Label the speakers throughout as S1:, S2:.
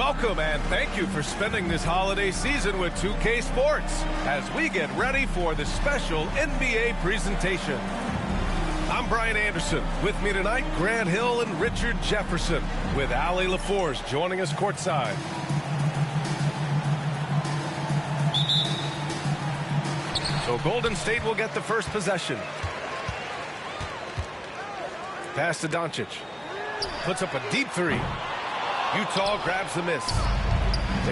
S1: Welcome and thank you for spending this holiday season with 2K Sports as we get ready for the special NBA presentation. I'm Brian Anderson. With me tonight, Grant Hill and Richard Jefferson, with Allie LaForce joining us courtside. So Golden State will get the first possession. Pass to Doncic. Puts up a deep three. Utah grabs the miss.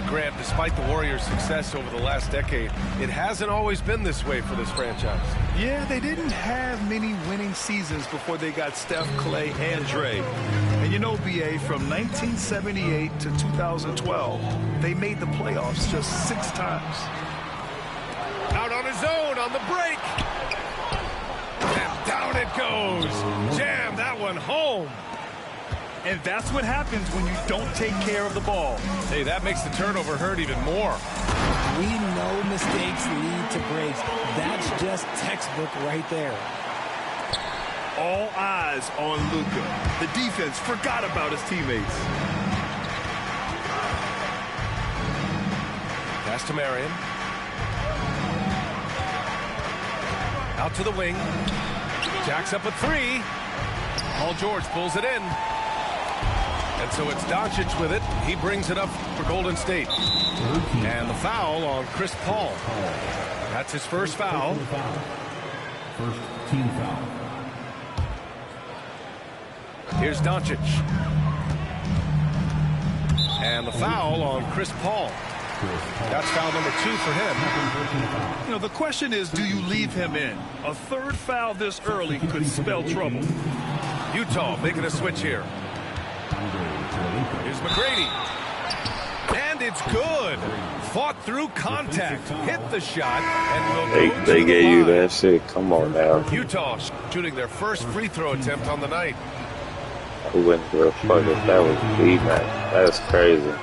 S1: Grant, despite the Warriors' success over the last decade, it hasn't always been this way for this franchise.
S2: Yeah, they didn't have many winning seasons before they got Steph, Clay, and Dre. And you know, BA, from 1978 to 2012, they made the playoffs just 6 times.
S1: Out on his own on the break. And down it goes. Jam that one home.
S2: And that's what happens when you don't take care of the ball.
S1: Hey, that makes the turnover hurt even more.
S3: We know mistakes lead to breaks. That's just textbook right there.
S2: All eyes on Luka. The defense forgot about his teammates.
S1: Pass to Marion. Out to the wing. Jacks up a three. Paul George pulls it in. And so it's Doncic with it. He brings it up for Golden State. And the foul on Chris Paul. That's his first foul.
S4: First team foul.
S1: Here's Doncic. And the foul on Chris Paul. That's foul number 2 for him.
S2: You know, the question is, do you leave him in? A third foul this early could spell trouble.
S1: Utah making a switch here. Here's McGrady. And it's good. Fought through contact. Hit the shot. And will go
S5: they
S1: to
S5: gave
S1: the
S5: you
S1: line.
S5: that shit. Come on now.
S1: Utah shooting their first free throw attempt on the night.
S5: I wouldn't give a fuck if that was B-Mac. That's crazy.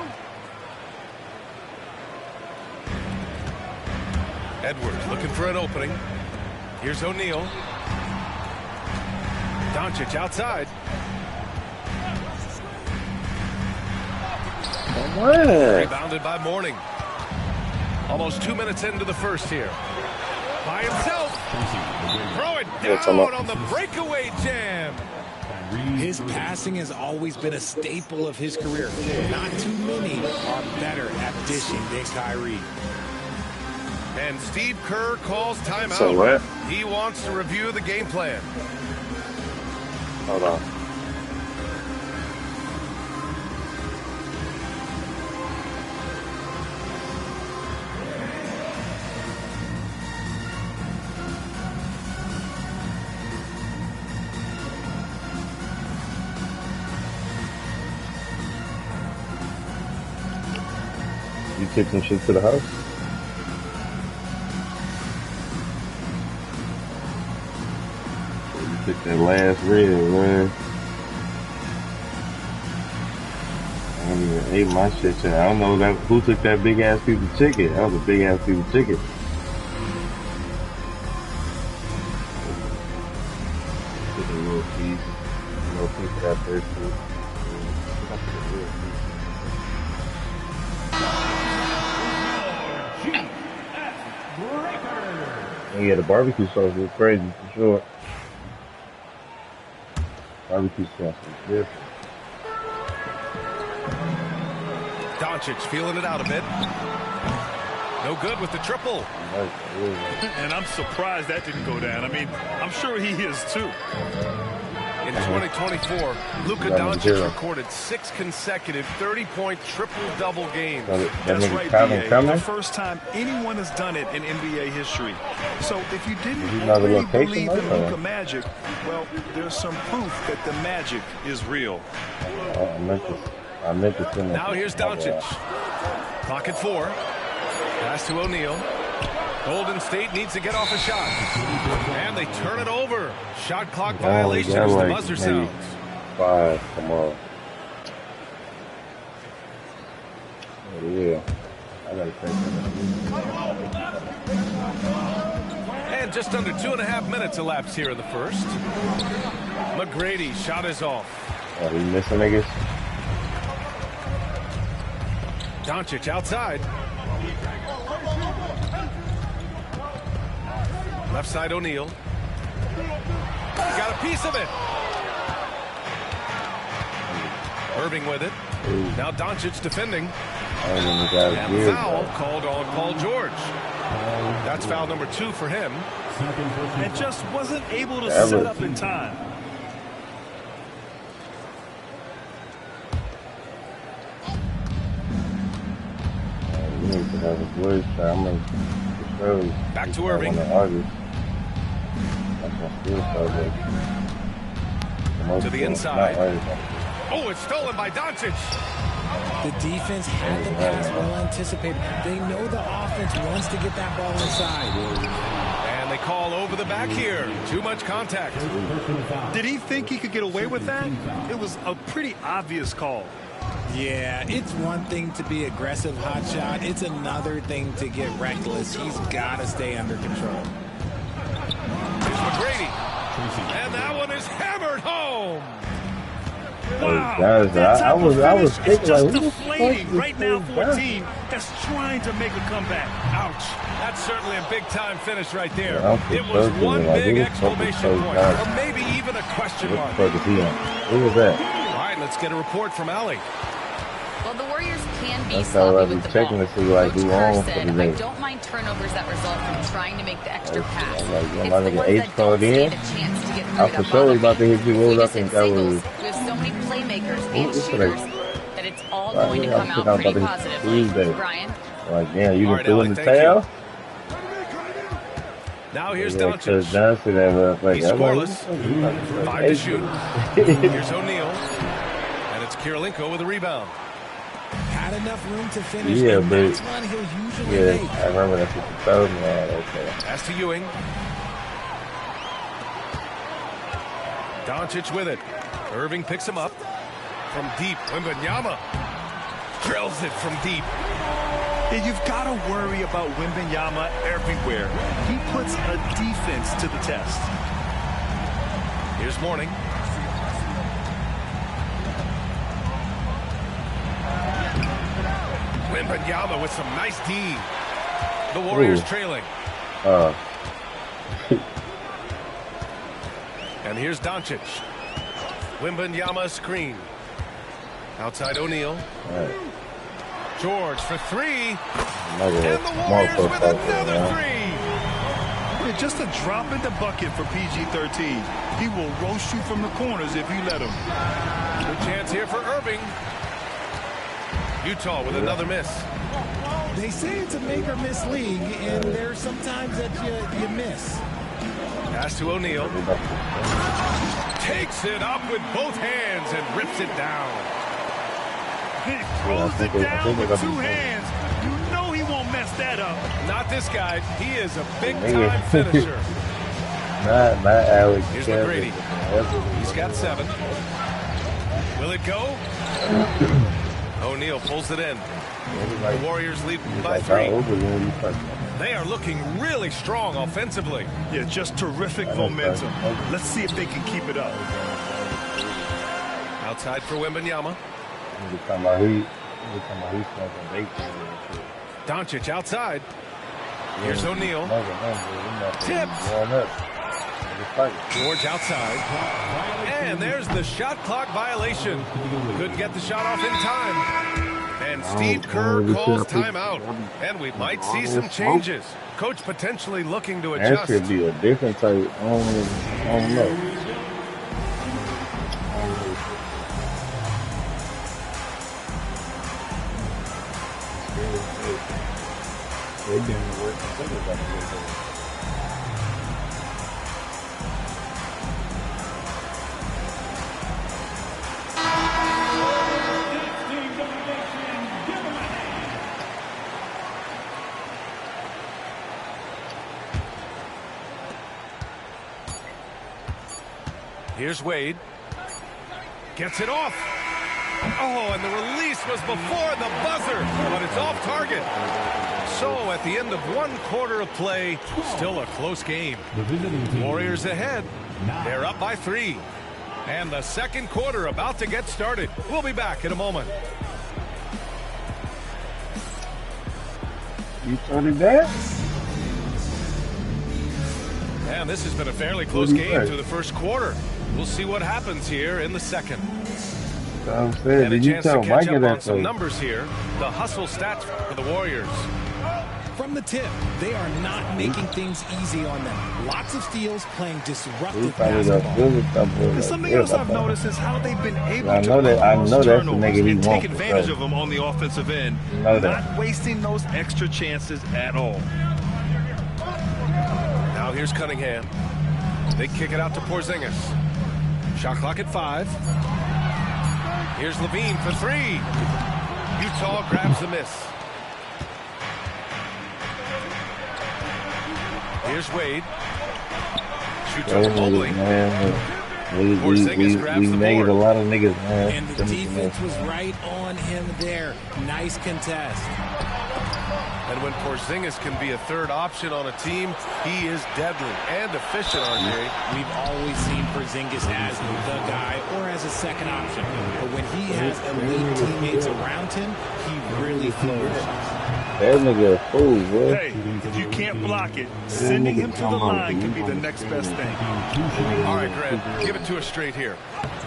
S1: Edwards looking for an opening. Here's O'Neal. Doncic outside.
S5: What?
S1: Rebounded by Mourning. Almost 2 minutes into the first here. By himself. Throw it down on the breakaway jam.
S3: His passing has always been a staple of his career. Not too many are better at dishing than Kyrie.
S1: And Steve Kerr calls timeout.
S5: So what?
S1: He wants to review the game plan.
S5: Hold on.
S6: You took some shit to the house? You took that last red, man. I haven't even ate my shit yet. I don't know who took that big ass piece of chicken. That was a big ass piece of chicken. Took a little piece of that first piece. Yeah, the barbecue sauce was crazy for sure. Barbecue sauce was different.
S1: Doncic feeling it out a bit. No good with the triple.
S2: And I'm surprised that didn't go down. I mean, I'm sure he is too.
S1: In 2024, Luka Doncic recorded 6 consecutive 30-point triple-double games.
S2: That's right, BA. The first time anyone has done it in NBA history. So if you didn't really believe in Luka magic, well, there's some proof that the magic is real.
S6: I meant to send
S1: now here's Doncic. Clock at 4. Pass to O'Neal. Golden State needs to get off a shot. And they turn it over. Shot clock violation as the buzzer sounds.
S6: 5, come on. Oh, yeah. I gotta take that.
S1: And just under 2.5 minutes elapsed here in the first. McGrady shot is off.
S6: Oh, he missing niggas?
S1: Doncic outside. Left side O'Neal. Got a piece of it. Irving with it. Now Doncic defending. And foul called on Paul George. That's foul number 2 for him.
S2: And just wasn't able to set up in time.
S1: Back to Irving. To the inside. Oh, it's stolen by Doncic.
S3: The defense had the pass well anticipated. They know the offense wants to get that ball inside.
S1: And they call over the back here. Too much contact.
S2: Did he think he could get away with that? It was a pretty obvious call.
S3: Yeah, it's one thing to be aggressive hot shot. It's another thing to get reckless. He's got to stay under control.
S1: Here's McGrady. And that one is hammered home.
S2: Wow,
S6: I was thinking,
S2: just
S6: like,
S2: deflating right now for a team that's trying to make a comeback.
S1: Ouch. That's certainly a big-time finish right there.
S6: Yeah,
S1: it was one
S6: like,
S1: big
S6: was
S1: exclamation point, or maybe even a question mark.
S6: Who was that?
S1: All right, let's get a report from Allie.
S7: Well, the Warriors can be
S6: That's how I
S7: sloppy
S6: be
S7: with the
S6: checking
S7: ball.
S6: to see, like,
S7: Coach
S6: who
S7: Kerr
S6: on for
S7: said,
S6: the
S7: I
S6: day.
S7: don't mind turnovers that result from trying to make the extra pass.
S6: Like,
S7: It's
S6: my
S7: the
S6: nigga
S7: ones
S6: H
S7: that
S6: called
S7: don't
S6: in.
S7: stand a chance to get through
S6: I
S7: that
S6: for sure was about to hit you. What was I think that was?
S7: We have so many playmakers and
S6: What's
S7: shooters
S6: today?
S7: that it's all
S6: Right,
S7: going to
S6: yeah,
S7: come
S6: I
S7: out
S6: think I'm
S7: pretty
S6: about to hit
S7: positively.
S6: Tuesday.
S7: Brian?
S6: Like, damn, you
S1: All
S6: done
S1: right,
S6: feeling
S1: Alec,
S6: the
S1: thank you.
S6: tail?
S1: Now here's
S6: Yeah,
S1: Doncic.
S6: Chris Johnson, like,
S1: He's scoreless. 5 to shoot. Here's O'Neal. And it's Kirilenko with a rebound.
S3: Had enough room to finish,
S6: Yeah,
S3: and
S6: but
S3: that's one he'll usually
S6: yeah,
S3: make.
S6: I remember that's what you told me. Okay.
S1: Pass to Ewing. Doncic with it. Irving picks him up. From deep, Wembanyama drills it from deep.
S2: And you've got to worry about Wembanyama everywhere. He puts a defense to the test.
S1: Here's Mourning. Wembanyama with some nice D. The Warriors trailing. And here's Doncic. Wembanyama screen. Outside O'Neal.
S6: Right.
S1: George for 3.
S6: And
S1: And the Warriors with another 3.
S2: Yeah, just a drop in the bucket for PG-13. He will roast you from the corners if you let him.
S1: Good chance here for Irving. Utah with another miss.
S3: They say it's a make or miss league, and there's sometimes that you miss.
S1: Pass to O'Neal. Takes it up with both hands and rips it down.
S2: He throws it down with 2 hands. You know he won't mess that up.
S1: Not this guy. He is a big-time finisher.
S6: Not Alex.
S1: Here's McGrady. He's got 7. Will it go? O'Neal pulls it in. The Warriors lead by 3. They are looking really strong offensively.
S2: Yeah, just terrific momentum. Let's see if they can keep it up.
S1: Outside for Wembanyama. Doncic outside. Here's O'Neal. Tips. George outside. And there's the shot clock violation. Couldn't get the shot off in time. And Steve Kerr calls timeout. And we might see some changes. Coach potentially looking to adjust.
S6: That could be a different type. I don't know. They didn't work.
S1: Here's Wade. Gets it off. Oh, and the release was before the buzzer, but it's off target. So at the end of 1 quarter of play, still a close game. Warriors ahead. They're up by 3. And the second quarter about to get started. We'll be back in a moment.
S6: You told him that?
S1: And this has been a fairly close game through the first quarter. We'll see what happens here in the second.
S6: I'm saying,
S1: And a
S6: did you
S1: chance to
S6: tell
S1: catch
S6: Mike
S1: up on
S6: that
S1: some
S6: play?
S1: numbers here. The hustle stats for the Warriors.
S3: From the tip, they are not making things easy on them. Lots of steals, playing
S6: He
S3: disruptive
S6: probably got
S3: basketball.
S6: good stuff.
S2: And something else I've noticed is how they've been able
S6: I
S2: to
S6: know that- I
S2: cause
S6: know that's the
S2: turnovers
S6: nigga he
S2: and take
S6: wants to
S2: advantage
S6: play.
S2: of them on the offensive end,
S6: Know that.
S2: not wasting those extra chances at all.
S1: Now here's Cunningham. They kick it out to Porzingis. Shot clock at 5. Here's Levine for 3. Utah grabs the miss. Here's Wade. Shoots over Mobley.
S6: We
S1: Porzingis grabs the
S6: made
S1: board.
S6: a lot of niggas, man.
S3: And the defense was right on him there. Nice contest.
S1: And when Porzingis can be a third option on a team, he is deadly and efficient, RJ.
S3: We've always seen Porzingis as the guy or as a second option. But when he has elite teammates around him, he really flourishes.
S6: That nigga a fool, boy.
S2: Hey, if you can't block it, sending him to the line can be the next best thing.
S1: All right, Greg, give it to us straight here.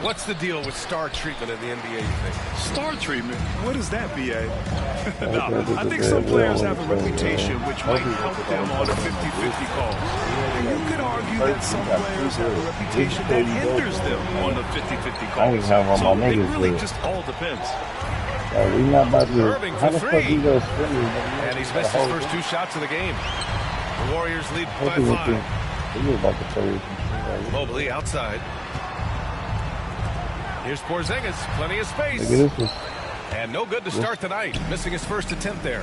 S1: What's the deal with star treatment in the NBA, you think?
S2: Star treatment? What is that, B.A.? No, I think some players have a reputation which might help them on a 50-50 call. And you could argue that some players have a reputation that hinders them on a 50-50
S6: I
S2: call.
S6: ain't have all
S2: So
S6: my
S2: it
S6: niggas
S2: really
S6: there.
S2: just all depends.
S6: We not about to.
S1: Irving
S6: How
S1: for
S6: the fuck
S1: 3.
S6: you go spinning?
S1: And he's missed his first 2 shots of the game. The Warriors lead by 5.
S6: He was about to play with him.
S1: Mobley outside. Here's Porzingis, plenty of space.
S6: Look at this one.
S1: And no good to start the night, missing his first attempt there.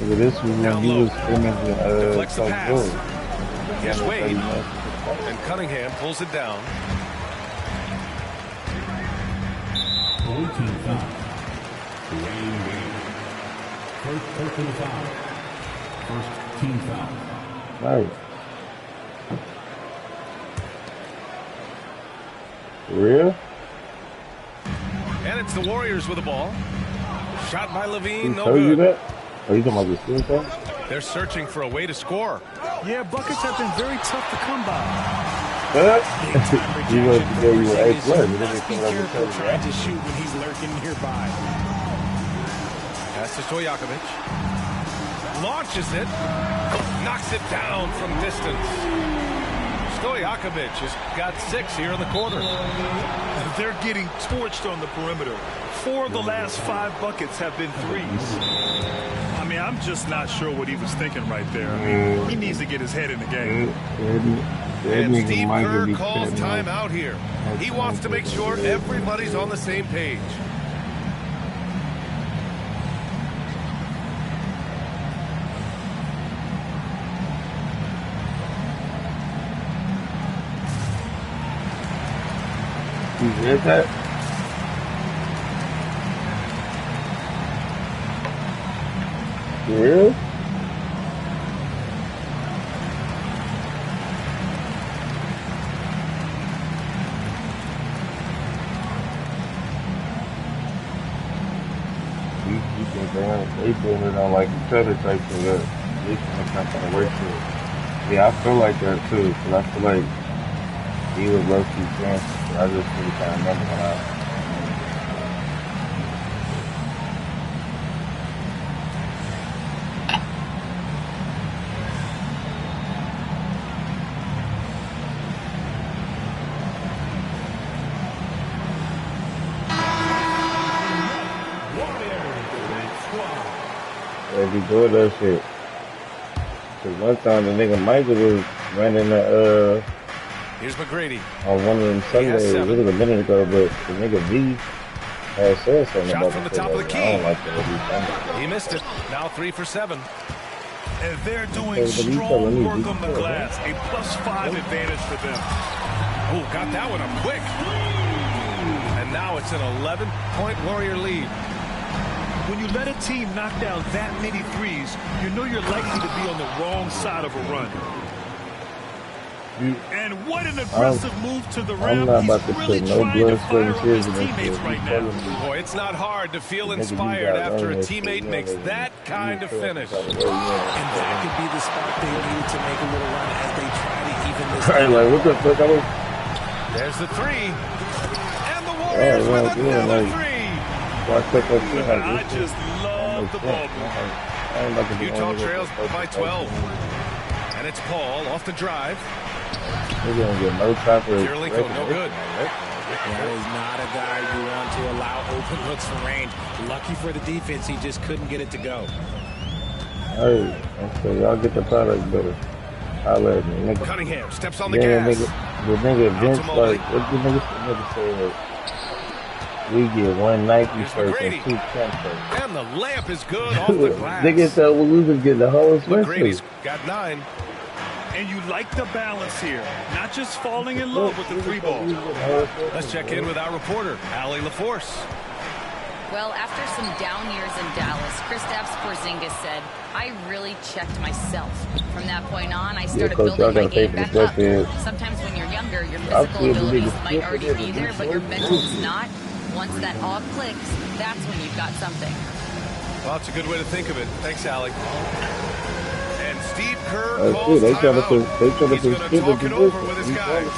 S6: Look at this one when
S1: Down
S6: he
S1: low.
S6: was spinning.
S1: Deflects the
S6: so
S1: pass.
S6: good.
S1: Here's Wade.
S6: 30 minutes.
S1: And Cunningham pulls it down.
S4: 18 foul. Dwayne Wade. First personal foul. First team foul.
S6: Right. For real?
S1: And it's the Warriors with the ball. Shot by
S6: He
S1: Levine, no
S6: told you
S1: good.
S6: that? Oh, you talking about the screen thing?
S1: They're searching for a way to score.
S2: Yeah, buckets have been very tough to come by.
S6: You was to give you an A plus. You
S3: Must be
S6: didn't
S3: careful
S6: come
S3: trying to shoot when he's lurking nearby.
S1: Pass to Stojakovic. Launches it. Knocks it down from distance. Stojakovic has got 6 here in the quarter.
S2: They're getting torched on the perimeter. 4 of the last 5 buckets have been threes. I mean, I'm just not sure what he was thinking right there. I mean, he needs to get his head in the game.
S1: And Steve Kerr calls timeout here. He wants to make sure everybody's on the same page.
S6: You read that? For real? You think they doing it on like each other type of that. They kind of work for it. Yeah, I feel like that too, because I feel like he was low-key dancing. I just really kind of remember when I they be doing that shit. Cause one time the nigga Michael was running
S1: Here's McGrady.
S6: on one of them Sundays, it was a minute ago, but the nigga V had said something
S1: Shot
S6: about
S1: from the
S6: shit
S1: top of the
S6: like, I don't like that.
S1: He missed it. Now 3 for 7.
S2: And they're doing
S6: But he's telling
S2: strong
S6: me
S2: work
S6: he's
S2: on the
S6: good,
S2: glass. A +5 advantage for them.
S1: Oh, got that one up quick. And now it's an 11-point Warrior lead.
S2: When you let a team knock down that many threes, you know you're likely to be on the wrong side of a run. And what an aggressive move to the rim.
S6: I'm not
S2: He's
S6: about to
S2: really
S6: put no
S2: trying to
S6: blood, sweat,
S2: fire
S6: and
S2: up
S6: tears
S2: his
S6: in this
S2: teammates
S6: shit.
S2: right
S6: You
S2: now.
S6: telling me?
S1: Boy, it's not hard to feel
S6: Nigga, you
S1: inspired
S6: got
S1: after a
S6: earned
S1: teammate
S6: that
S1: makes
S6: shit.
S1: that kind of finish.
S3: And that could be the spark they need to make a little run as they try to even this
S6: Right, like, what the fuck?
S1: There's the three. And the Warriors with another three.
S2: I just love the ball movement.
S1: Utah trails by 12. And it's Paul off the drive.
S6: They're going to get no type of...
S1: Kirilenko, no good.
S3: That is not a guy you want to allow open looks from range. Lucky for the defense, he just couldn't get it to go.
S6: Hey, so y'all get the product better. Holla at me, nigga.
S1: Cunningham steps on the
S6: Yeah,
S1: gas.
S6: nigga, the nigga Vince, like, what the nigga say? We get one Nike
S1: Here's
S6: shirt
S1: McGrady.
S6: and 2 Kemp shirts.
S1: And the layup is good off the glass.
S6: Nigga said we lose get the whole
S1: McGrady's
S6: sweatshirt.
S1: got 9.
S2: And you like the balance here. Not just falling in love with the three ball.
S1: Let's check in with our reporter, Allie LaForce.
S7: Well, after some down years in Dallas, Kristaps Porzingis said, I really checked myself. From that point on, I started
S6: Coach, y'all
S7: building my
S6: gotta
S7: game
S6: pay
S7: back
S6: for the
S7: up.
S6: sweatpants.
S7: Sometimes when you're younger, your
S6: I'll
S7: physical
S6: see if the
S7: abilities
S6: niggas
S7: might already
S6: flip
S7: be
S6: it
S7: there,
S6: in.
S7: but your mental's not. Once that all clicks, that's when you've got something.
S1: Well, it's a good way to think of it. Thanks, Allie. And Steve Kerr
S6: Oh,
S1: calls
S6: shit, they trying to
S1: timeout.
S6: put
S1: He's going to
S6: skip
S1: talk
S6: the
S1: it over
S6: position.
S1: with his
S6: He's
S1: guys.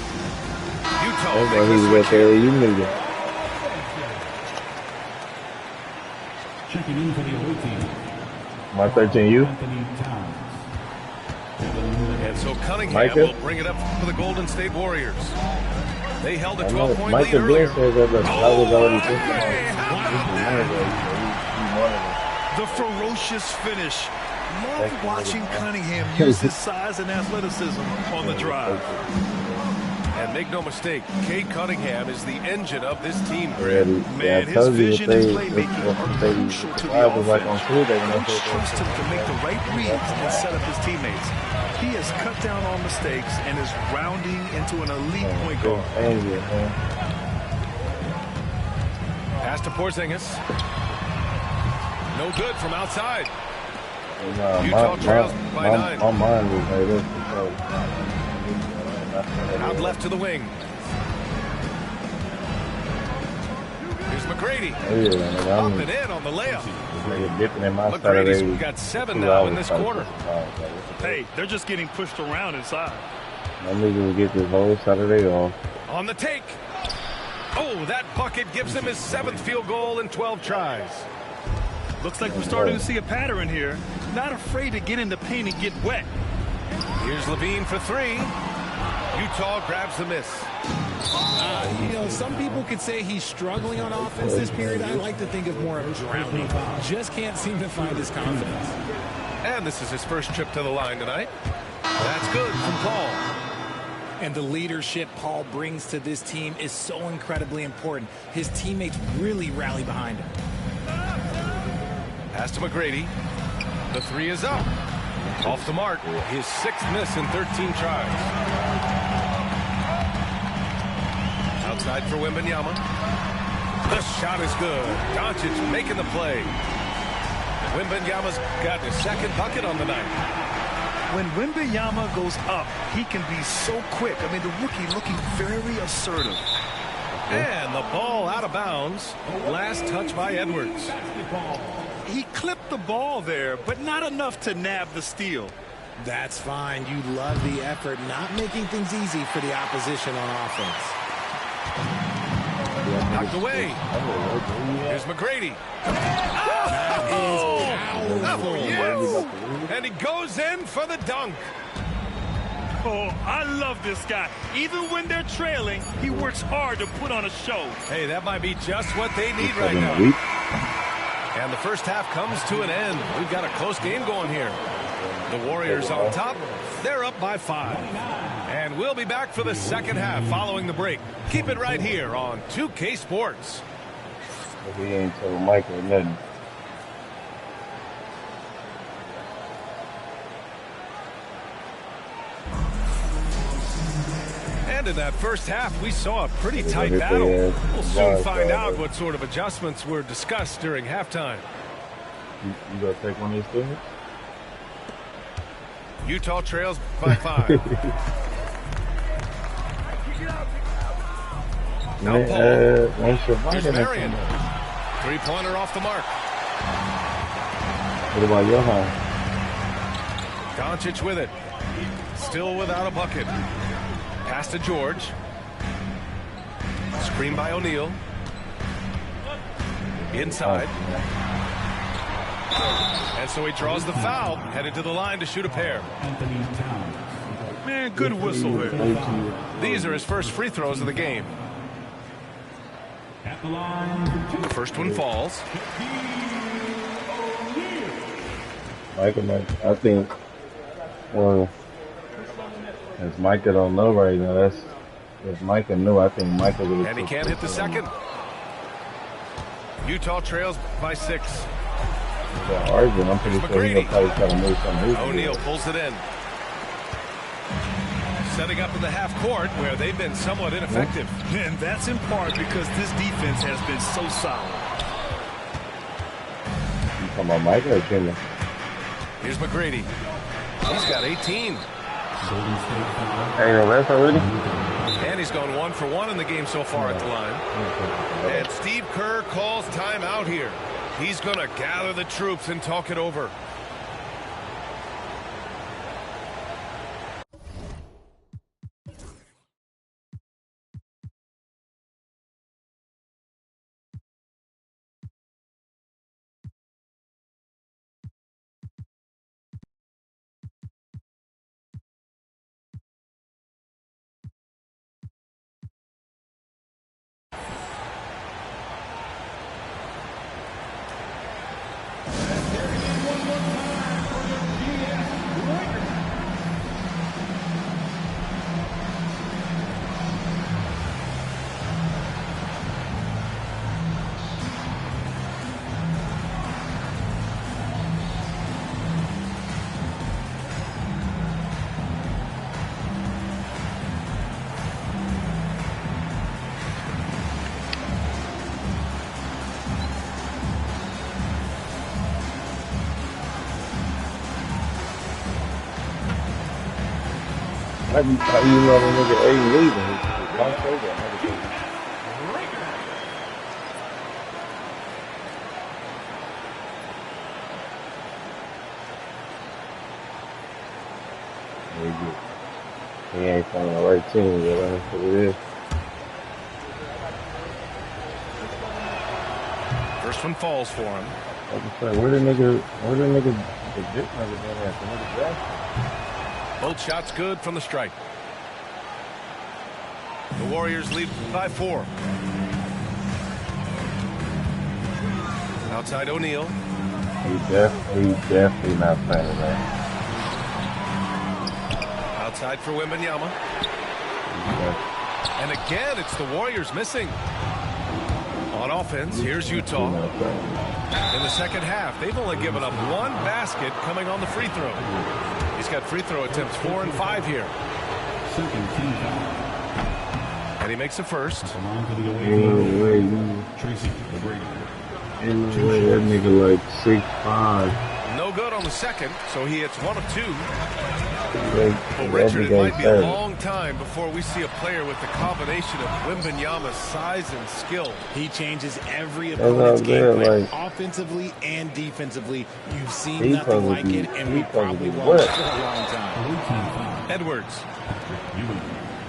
S1: Utah
S6: That's why
S1: makes
S6: he
S1: the
S6: was
S1: switch
S6: at there,
S1: here.
S6: you nigga.
S4: Checking in for the away team,
S6: My 13U?
S4: Anthony Towns.
S1: And so Cunningham
S6: Micah?
S1: will bring it up for the Golden State Warriors. They held a
S6: I know.
S1: 12-point lead
S6: Michael
S1: earlier.
S6: Ben said that the I was already thinking
S1: Hey,
S6: about
S1: how
S6: it.
S1: about
S6: He's one of them.
S2: The ferocious finish. Love
S6: Thank you,
S2: watching
S6: nigga.
S2: Cunningham use his size and athleticism on the drive.
S1: And make no mistake, Cade Cunningham is the engine of this team.
S6: Ready.
S2: Man,
S6: Yeah, I
S2: his
S6: told you
S2: vision
S6: if
S2: and
S6: they,
S2: playmaking are
S6: they,
S2: crucial to the
S6: I was like on
S2: offense.
S6: Tuesday when I
S2: Coach
S6: said
S2: trusts him to make the right reads and set up his teammates. He has cut down on mistakes and is rounding into an elite point guard.
S6: Angel, man.
S1: Pass to Porzingis. No good from outside.
S6: Nah,
S1: Utah trails by 9.
S6: My mind was made up.
S1: Out left to the wing. Here's McGrady.
S6: Yeah,
S1: Up
S6: I'm
S1: and in on the layup.
S6: nigga dipping in my
S1: McGrady's
S6: Saturday.
S1: got 7
S6: 2
S1: now in
S6: hours
S1: this
S6: type
S1: quarter.
S6: of-
S2: Hey, they're just getting pushed around inside.
S6: My nigga will get this whole Saturday off.
S1: On the take. Oh, that bucket gives him his 7th field goal in 12 tries.
S2: Looks like we're starting to see a pattern here. Not afraid to get in the paint and get wet.
S1: Here's Levine for 3. Utah grabs the miss.
S3: You know, some people could say he's struggling on offense this period. I like to think of more of drowning. Just can't seem to find his confidence.
S1: And this is his first trip to the line tonight. That's good from Paul.
S3: And the leadership Paul brings to this team is so incredibly important. His teammates really rally behind him.
S1: Pass to McGrady. The 3 is up. Off the mark. His 6th miss in 13 tries. Outside for Wembanyama. The shot is good. Doncic making the play. Wembanyama's got his 2nd bucket on the night.
S2: When Wembanyama goes up, he can be so quick. I mean, the rookie looking very assertive.
S1: And the ball out of bounds. Last touch by Edwards.
S2: He clipped the ball there, but not enough to nab the steal.
S3: That's fine. You love the effort, not making things easy for the opposition on offense.
S1: Knocked away. Here's McGrady. Oh, yes. And he goes in for the dunk.
S2: Oh, I love this guy. Even when they're trailing, he works hard to put on a show.
S1: Hey, that might be just what they need right now. And the first half comes to an end. We've got a close game going here. The Warriors on top. They're up by 5. And we'll be back for the second half following the break. Keep it right here on 2K Sports.
S6: He ain't told Michael nothing.
S1: And in that first half, we saw a pretty tight battle. We'll soon find out what sort of adjustments were discussed during halftime.
S6: You gonna take one of these things?
S1: Utah trails by 5. Now Paul. Here's Marion. Three-pointer off the mark.
S6: What about Johan?
S1: Doncic with it. Still without a bucket. Pass to George. Screen by O'Neal. Inside. And so he draws the foul. Headed to the line to shoot a pair.
S2: Man, good whistle there.
S1: These are his first free throws of the game. The first one falls.
S6: Micah, I think, well, as Micah don't know right now, that's, if Micah knew, I think Micah would have.
S1: And he can't hit the second. Utah trails by 6.
S6: I'm pretty sure he'll probably try to move something.
S1: O'Neal pulls it in. Setting up in the half court where they've been somewhat ineffective.
S2: And that's in part because this defense has been so solid.
S6: You talking about Micah or Jimmy?
S1: Here's McGrady. He's got 18.
S6: Hey, that's already?
S1: And he's gone 1 for 1 in the game so far at the line. And Steve Kerr calls timeout here. He's going to gather the troops and talk it over.
S6: How you know the nigga ain't leaving? He's long over. He ain't on the right team, but that's what it is.
S1: First one falls for him.
S6: Like I said, where the nigga, the big nigga been at? The nigga Jackson?
S1: Both shots good from the stripe. The Warriors lead by 4. Outside O'Neal.
S6: He's definitely not playing that.
S1: Outside for Wembanyama. And again, it's the Warriors missing. On offense, here's Utah. In the second half, they've only given up 1 basket coming on the free throw. He's got free throw attempts 4 and 5 here. And he makes the first.
S6: That nigga like 6'5".
S1: No good on the second, so he hits 1 of 2.
S6: Well,
S1: Richard, it might be a long time before we see a player with the combination of Wembanyama's size and skill.
S3: He changes every opponent's game plan, offensively and defensively. You've seen nothing like it, and we probably won't for a long time.
S1: Edwards.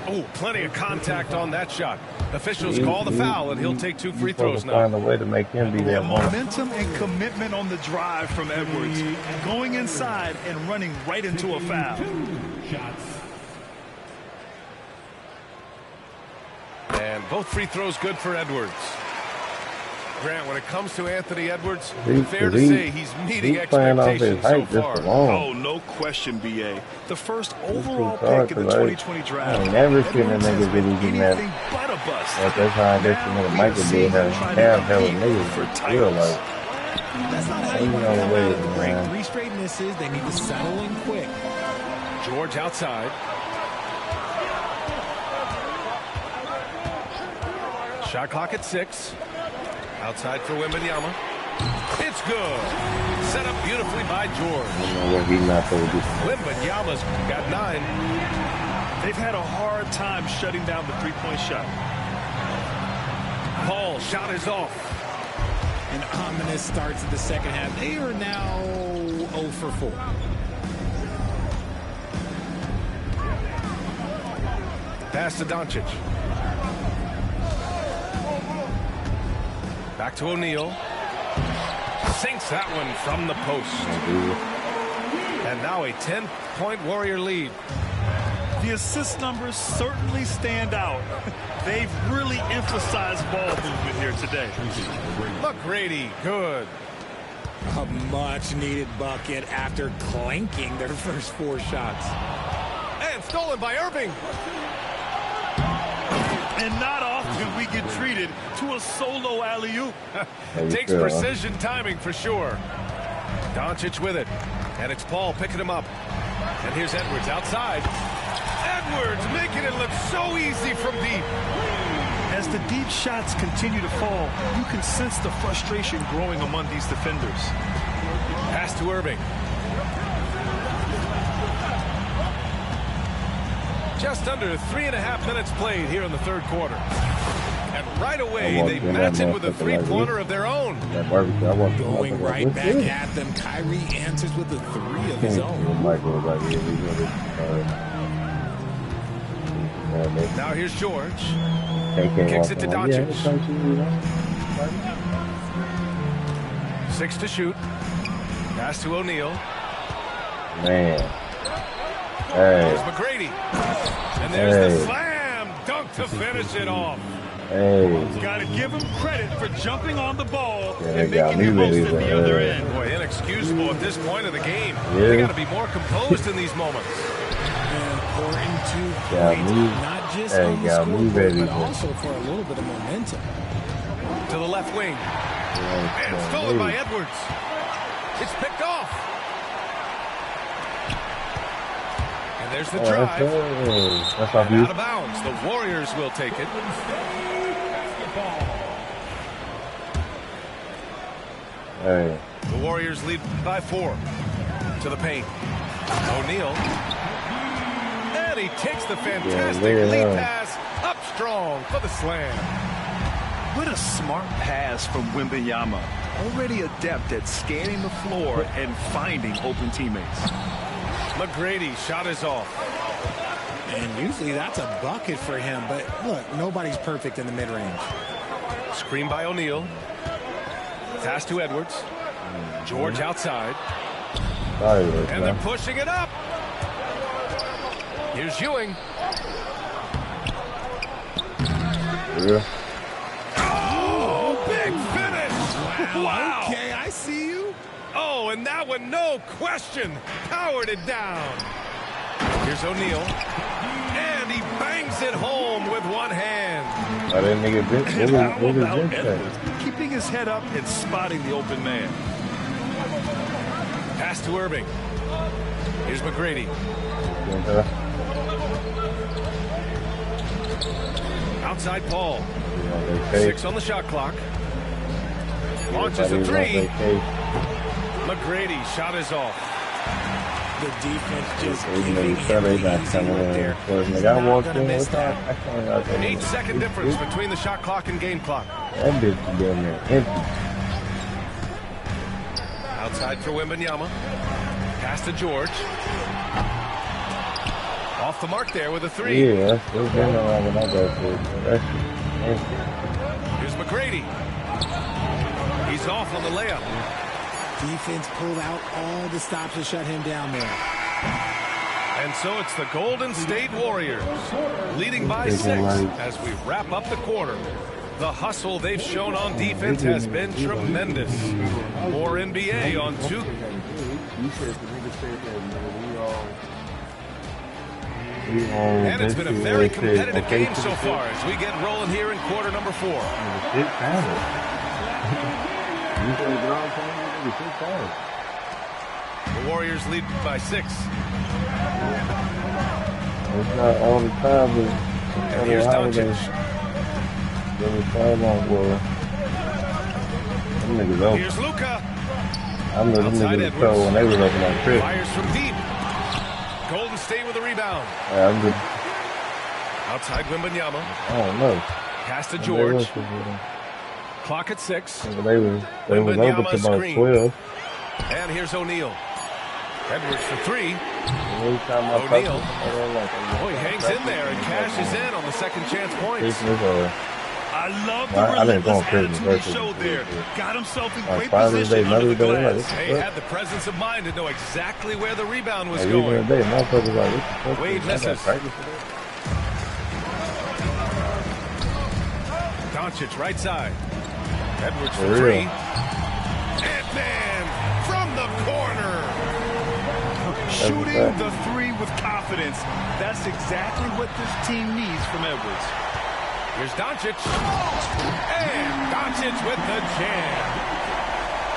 S1: Oh, plenty of contact on that shot. Officials call the foul, and he'll take 2 free throws now.
S6: Find a way to make him be that
S2: momentum and commitment on the drive from Edwards, going inside and running right into a foul.
S1: And both free throws good for Edwards. Grant, when it comes to Anthony Edwards, fair to say he's meeting expectations so far.
S2: Oh, no question, B.A. The first overall pick in the 2020 draft.
S6: I never seen a nigga really getting that.
S2: But a bust.
S6: That's how I guess the nigga Michael did have hell niggas for real like.
S3: That's not how you want to break 3 straight misses. They need to settle in quick.
S1: George outside. Shot clock at 6. Outside for Wembanyama. It's good. Set up beautifully by George. Wembanyama's got 9.
S2: They've had a hard time shutting down the three-point shot.
S1: Paul, shot is off.
S3: An ominous start to the second half. They are now 0 for 4.
S1: Pass to Doncic. Back to O'Neal. Sinks that one from the post. And now a 10-point Warrior lead.
S2: The assist numbers certainly stand out. They've really emphasized ball movement here today.
S1: McGrady, good.
S3: A much-needed bucket after clanking their first 4 shots.
S1: And stolen by Irving.
S2: And not often we get treated to a solo alley-oop.
S1: Takes precision timing for sure. Doncic with it. And it's Paul picking him up. And here's Edwards outside. Edwards making it look so easy from deep.
S2: As the deep shots continue to fall, you can sense the frustration growing among these defenders.
S1: Pass to Irving. Just under 3.5 minutes played here in the third quarter. And right away, they match it with a three-pointer of their own.
S3: Going right back at them. Kyrie answers with a 3 of his own.
S1: Now here's George. Kicks it to Doncic. 6 to shoot. Pass to O'Neal.
S6: Man.
S1: There's McGrady. And there's the slam dunk to finish it off.
S2: Got to give him credit for jumping on the ball and making the most at the other end.
S1: Boy, inexcusable at this point of the game. They got to be more composed in these moments.
S3: Important to not just on the scoreboard, but also for a little bit of momentum.
S1: To the left wing. And stolen by Edwards. It's picked off. And there's the drive.
S6: That's
S1: and out of bounds. The Warriors will take it. The Warriors lead by 4. To the paint. O'Neal. And he takes the fantastic lead pass up strong for the slam.
S2: What a smart pass from Wembanyama. Already adept at scanning the floor and finding open teammates.
S1: McGrady, shot is off.
S3: And usually that's a bucket for him, but look, nobody's perfect in the mid-range.
S1: Screen by O'Neal. Pass to Edwards. George outside. And they're pushing it up. Here's Ewing. Oh, big finish. Wow.
S3: Okay, I see you.
S1: Oh, and that one, no question, powered it down. Here's O'Neal. And he bangs it home with one hand.
S2: Keeping his head up and spotting the open man.
S1: Pass to Irving. Here's McGrady. Outside Paul. 6 on the shot clock. Launches a 3. McGrady, shot is off.
S3: The defense just giving him the easy look there. He's not going to miss that.
S1: 8-second difference between the shot clock and game clock. Outside for Wembanyama. Pass to George. Off the mark there with a 3.
S6: Yeah,
S1: Here's McGrady. He's off on the layup.
S3: Defense pulled out all the stops to shut him down there.
S1: And so it's the Golden State Warriors leading by 6 as we wrap up the quarter. The hustle they've shown on defense has been tremendous. More NBA on 2. And it's been a very competitive game so far as we get rolling here in quarter number 4. The Warriors lead by 6.
S6: It's not all the time.
S1: And here's Doncic.
S6: Jimmy sideline, well, them niggas open.
S1: Here's Luka.
S6: I know them
S1: Outside
S6: niggas
S1: Edwards.
S6: told when they was open like Chris.
S1: Fires from deep. Golden State with a rebound.
S6: Yeah, I'm just,
S1: Outside Wembanyama.
S6: I don't know.
S1: Pass to
S6: They
S1: George.
S6: was,
S1: Clock at 6.
S6: they was over
S1: Wembanyama
S6: to about
S1: screen.
S6: 12.
S1: And here's O'Neal. Edwards for 3.
S6: Every time I talk to
S1: O'Neal.
S6: somebody, I'm like,
S1: Oh, he hangs in there and cashes in on the second chance points.
S2: I love the
S6: I didn't go on
S2: relentless
S6: Christmas
S2: attitude he
S6: versus
S2: showed there. Got himself in great
S6: Father's Day,
S2: position under
S6: Mother's
S2: the
S6: Day,
S2: glass.
S6: like,
S1: He had the presence of mind to know exactly where the rebound was
S6: like, even
S1: going.
S6: today, motherfuckers like, what the
S1: Wade
S6: fuck? I got
S1: misses.
S6: practice today?
S1: Doncic right side. Edwards
S6: For
S1: for
S6: real.
S1: 3. Ant-Man from the corner.
S2: Shooting the three with confidence. That's exactly what this team needs from Edwards.
S1: Here's Doncic. And Doncic with the jam.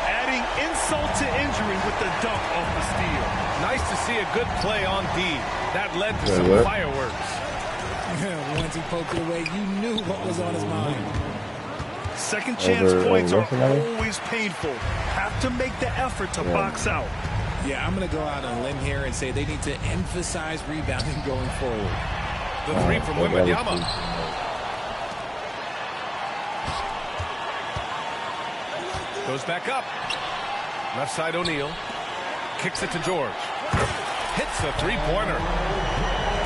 S2: Adding insult to injury with the dunk off the steal.
S1: Nice to see a good play on D. That led to
S6: Yeah,
S1: some
S6: what?
S1: fireworks.
S3: Once he poked it away, you knew what was on his mind.
S2: Second chance
S6: Over
S2: points are
S6: Russell?
S2: always painful. Have to make the effort to box out.
S3: Yeah, I'm going to go out on a limb here and say they need to emphasize rebounding going forward.
S1: The 3 from Wembanyama. Goes back up. Left side O'Neal. Kicks it to George. Hits a three-pointer.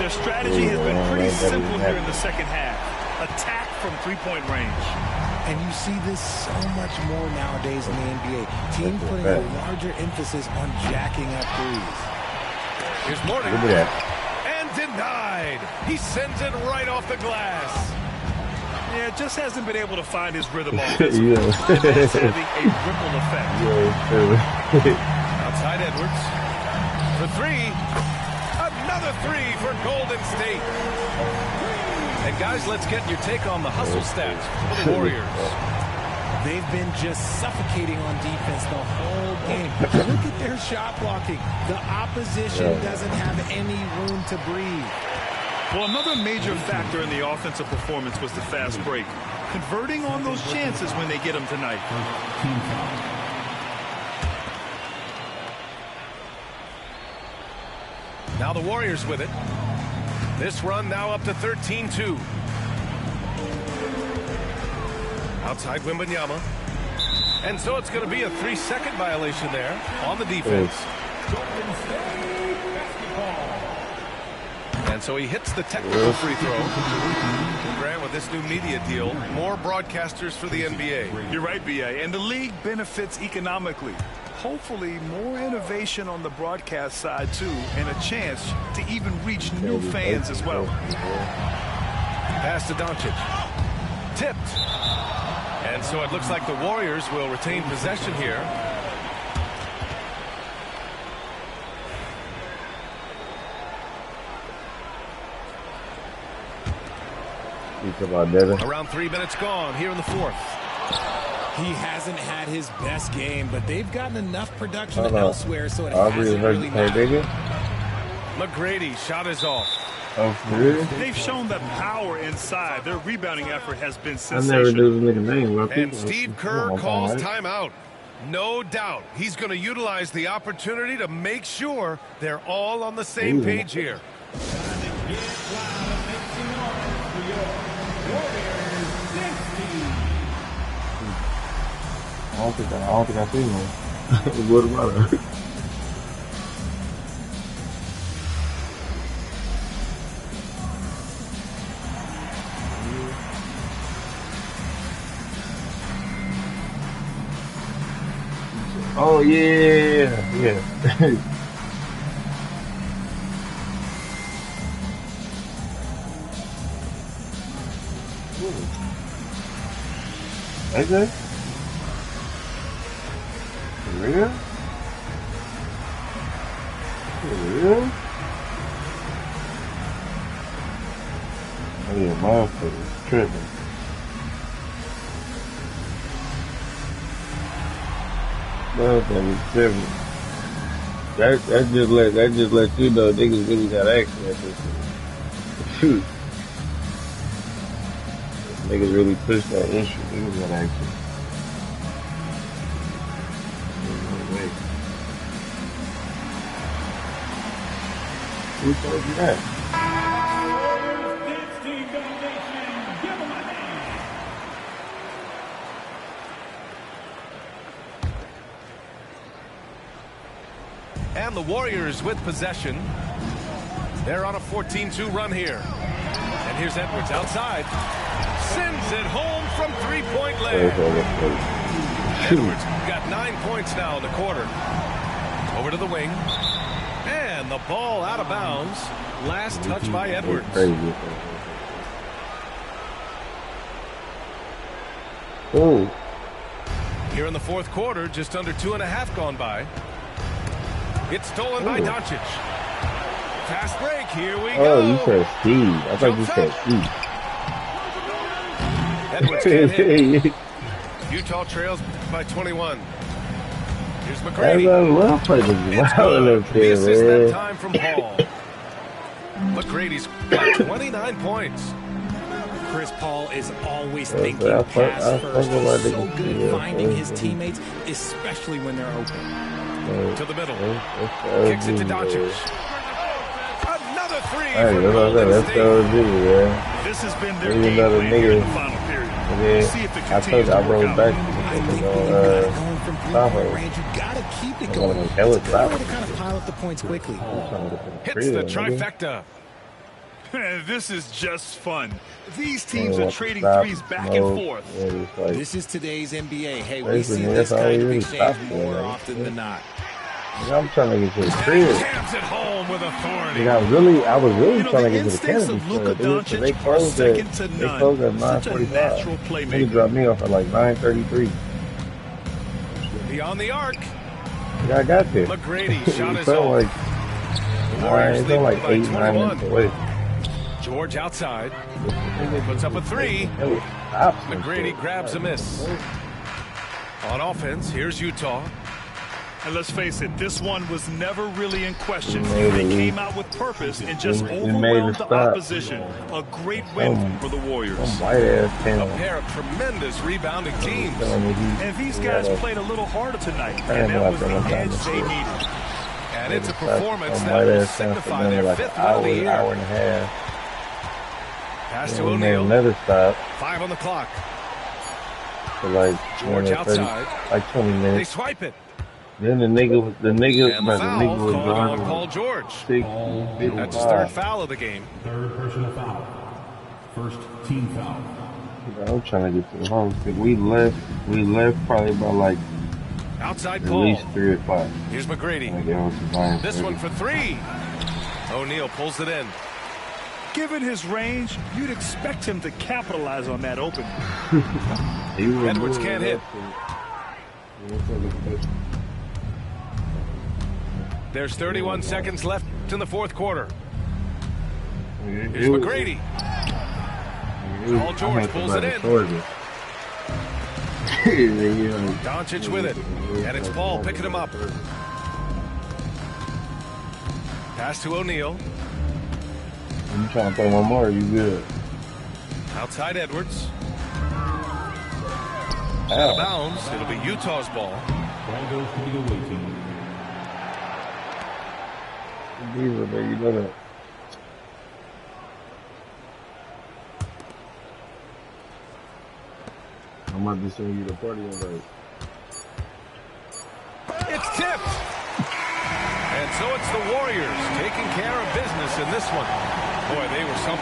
S2: Their strategy has been pretty simple here in the second half. Attack from three-point range.
S3: And you see this so much more nowadays in the NBA. Team putting a larger emphasis on jacking up threes.
S1: Here's Morning.
S6: Look at that.
S1: And denied. He sends it right off the glass.
S2: Yeah, just hasn't been able to find his rhythm offensively.
S6: Yeah.
S2: And that's having a ripple effect.
S6: Yeah,
S1: Outside Edwards. For 3. Another 3 for Golden State. And guys, let's get your take on the hustle stats for the Warriors.
S3: They've been just suffocating on defense the whole game. Look at their shot blocking. The opposition doesn't have any room to breathe.
S2: Well, another major factor in the offensive performance was the fast break. Converting on those chances when they get them tonight.
S1: Now the Warriors with it. This run now up to 13-2. Outside Wembanyama. And so it's going to be a 3-second violation there on the defense. And so he hits the technical free throw. Grant, with this new media deal, more broadcasters for the NBA.
S2: You're right, B.A. And the league benefits economically. Hopefully, more innovation on the broadcast side, too, and a chance to even reach new fans as well.
S1: Pass to Doncic. Tipped. And so it looks like the Warriors will retain possession here. Around 3 minutes gone here in the fourth.
S3: He hasn't had his best game, but they've gotten enough production elsewhere, so it
S6: Aubrey
S3: hasn't really mattered.
S1: McGrady shot is off.
S6: Oh, for real?
S2: They've shown the power inside. Their rebounding effort has been
S6: I never
S2: sensational.
S6: knew the nigga name. Bro.
S1: And Steve Kerr calls timeout. No doubt he's going to utilize the opportunity to make sure they're all on the same page here.
S6: I don't think I seen him. What about her? Oh yeah. Okay. For real? For real? Oh yeah, motherfucker's tripping. Motherfucker's tripping. That just let you know niggas really got action at this shit. Shoot. Niggas really push that issue. Niggas got action. Who told you that?
S1: And the Warriors with possession. They're on a 14-2 run here. And here's Edwards outside. Sends it home from three-point land. Edwards got 9 points now in the quarter. Over to the wing. And the ball out of bounds. Last touch by Edwards.
S6: Oh.
S1: Here in the fourth quarter, just under 2.5 gone by. It's stolen by Doncic. Fast break, here we go.
S6: Oh, you said Steve. I thought you said
S1: Edwards can't hit. Utah trails by 21. Here's McGrady. Misses that time from Paul. McGrady's got 29 points.
S3: Chris Paul is always thinking pass first. He's so good at finding his teammates, especially when they're open.
S1: To the middle. Kicks it to Doncic. Another three.
S2: This has been their game plan here in the final period. We'll see if it continues to work out.
S3: Going from three-point range, you gotta keep it going. It's a good way to kind of pile up the points quickly.
S1: Hits the trifecta.
S2: This is just fun. These teams are trading threes back and forth.
S3: This is today's NBA. Hey, we see this kind of exchange more often than not.
S6: I'm trying to get to the crib.
S1: Jams it home with authority.
S6: I was really trying to get to the Kennedy store. They closed at 9:45. They dropped me off at like 9:33.
S1: Beyond the arc.
S6: Yeah, I got there.
S1: McGrady shot his
S6: own.
S1: own.
S6: It's like 8-9 minutes away.
S1: George outside. Puts up a three. McGrady grabs a miss. On offense, here's Utah.
S2: And let's face it, this one was never really in question. They came out with purpose and just overwhelmed the opposition. A great win for the Warriors.
S1: A pair of tremendous rebounding teams.
S2: And these guys played a little harder tonight, and that was the edge they needed.
S1: And it's a performance that will signify their fifth win of the year.
S6: Hour and a half.
S1: Pass to O'Neal.
S6: Another stop.
S1: 5 on the clock.
S6: For like
S1: George
S6: 30,
S1: outside.
S6: like 20 minutes.
S1: They swipe it.
S6: Then the nigga
S1: And the foul
S6: was
S1: called on Paul George. That's his third foul of the game.
S4: Third personal foul. First team foul.
S6: I'm trying to get to the home. We left probably about like
S1: Outside
S6: at
S1: Paul.
S6: least 3 o'clock.
S1: Here's McGrady. This one for three. O'Neal pulls it in.
S2: Given his range, you'd expect him to capitalize on that opening.
S1: Edwards can't hit. There's 31 seconds left in the fourth quarter. Here's McGrady. Paul George pulls it in. Doncic with it. And it's Paul picking him up. Pass to O'Neal.
S6: You trying to play one more? You good?
S1: Outside Edwards. Out of bounds. It'll be Utah's ball.
S4: Ball goes to the away team.
S6: You know that. I'm about to send you the party invite.
S1: It's tipped. And so it's the Warriors taking care of business in this one. Boy, they were something.